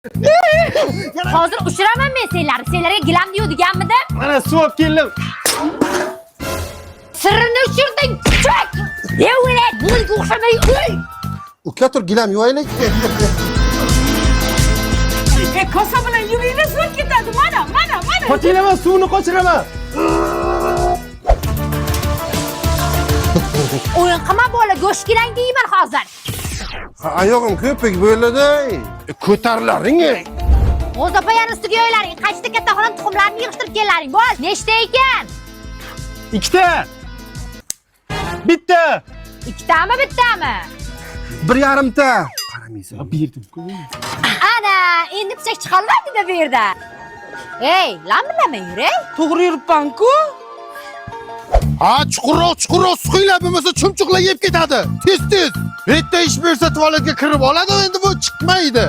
Hozir ushiraman men senlarni. Senlarga gilam diyor deganmidim? Mana suv olib keldim. Sirrini ushirding. Chak! Devlet, bunga o'xshamay o'l. Uka tur gilam yuvaylik. Kosa bilan yuringlar suv ketadi. Mana. Qochiraman, suvni qochiraman. O'yin qilma bola, go'sht gilang deyman hozir. Oyog'im ko'pik bo'ladi. Ko'tarlaring. O'z opayani ustiga yoylaring. Qachda katta xolam tuxumlarni yig'ishtirib kellaring. Bo'l, nechta ekan? 2 ta. Bitta. Ikkitami, bittami? 1,5 ta. Qaramaysan. Berdim-ku. Ana, endi pichak chiqolmaydi-da bu yerda. Ey, lambilama yur-ey. To'g'ri yuribman-ku. Ha, chuqurroq suqinglar bo'lmasa chumchuqlar yeb ketadi. Tez. Bitta ish bersa tualetga kirib oladi, endi bu chiqmaydi.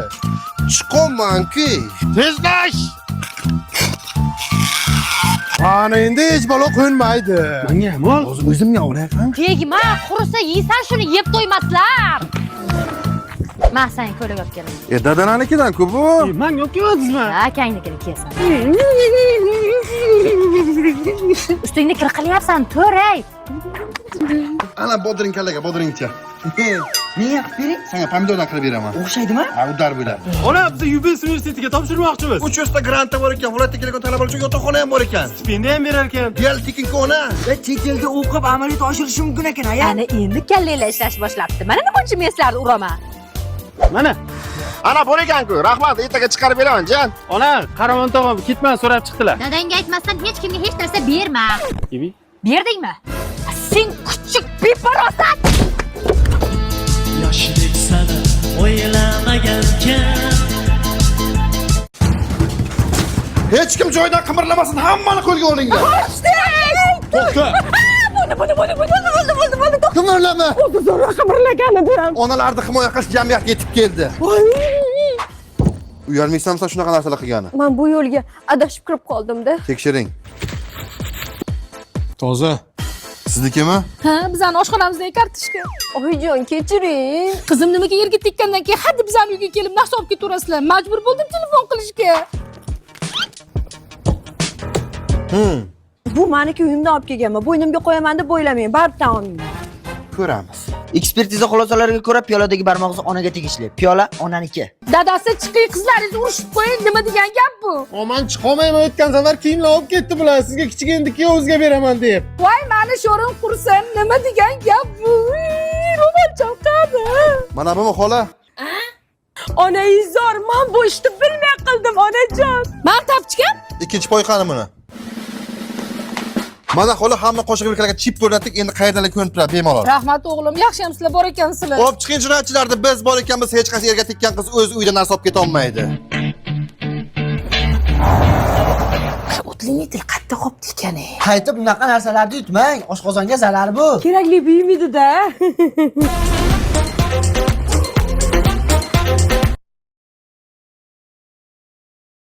Chiqolman-ku. Tezlash. Ana endi hech balo qo'ymaydi. Menga ham ol. O'zimga olaman. Tegma, qurisa yeysan shuni yeb to'ymaslar. Men seni ko'ylak olib kelaman. Dadananikidan-ku bu. Men yo'q-yo'qdizmi? Akangnikini kiyasan. Ustingda kir qilyapsan, to'ray. Ana bodringkalarga bodringcha. Nega qilib bering? Senga pomidordan qilib beraman. O'xshaydimi? Ha, udar bo'ladi. Ona, biz UBS universitetiga topshirmoqchimiz. 300 ta grantda bor ekan, viloyatga kelgan talabalar uchun yotoqxona ham bor ekan. Stipendiya ham berar ekan. Dial tekinki ona. Chet elda o'qib amaliyot oshirish mumkin ekan, aya. Ana endi kallanglar ishlash boshlabdi. Mana nima uchun men sizlarni uraman. Mana. Ana bor ekan-ku. Rahmat, ertaga chiqarib beraman, jon. Ona, Qaramon tog'am ketman so'rab chiqdilar. Dadangga aytmasdan hech kimga hech narsa berma. Kimi? Berdingmi? Sen kuchuk beparosat. Yoshlik sana o'ylamagankan. Hech kim joyidan qimirlamasin, hammani qo'lga olinglar. To'xta. Bo'ldi. Qimirlama. Zo'rg'a qimirlagan edim. Onalarni himoya qilish jamiyatga yetib keldi. Uyalmaysanmi shunaqa narsalar qilgani? Men bu yo'lga adashib kirib qoldim-da. Tekshiring. Toza. Siznikimi? Ha, bizning oshxonamizdagi kartoshka. Oyijon, kechiring. Qizim nimaga yerga tekkandan keyin haddi bizning uyga kelib naqsh olib ketaverasizlar. Majbur bo'ldim telefon qilishga. Bu meniki uyimdan olib kelganman. Bo'ynimga qo'yaman deb o'ylamang. Baribir tan olmayman. Ko'ramiz. Ekspertiza xulosalariga ko'ra piyoladagi barmoq izi onaga tegishli. Piyola onaniki. Dadasi chiqing qizlaringizni urishib qo'ying. Nima degan gap bu? Aman chiqolmayman, o'tgan safar kiyimlar olib ketdi bular. Sizga kichikindiki o'zga beraman deb. Voy, meni sho'rim qursin. Nima degan gap bu? Ro'mol chalqadi. Mana bumi xola. Onangizor, men bu ishni bilmay qildim, onajon. Men topchikam. Ikkinchi poyqani buni. Mana xola hamma qo'shiq yurtlarga chip o'rnatdik, endi qayerdalar ko'rinib turadi bemalol. Rahmat o'g'lim, yaxshi ham sizlar bor ekansizlar. Olib chiqing jinoyatchilarni, biz bor ekanmiz, hech qaysi yerga tekkan qiz o'z uyida narsa olib keta olmaydi. O'tlining til qattiq qopti ekan. Qaytib bunaqa narsalarni yutmang. Oshqozonga zarar bu. Kerakli buyum edi-da.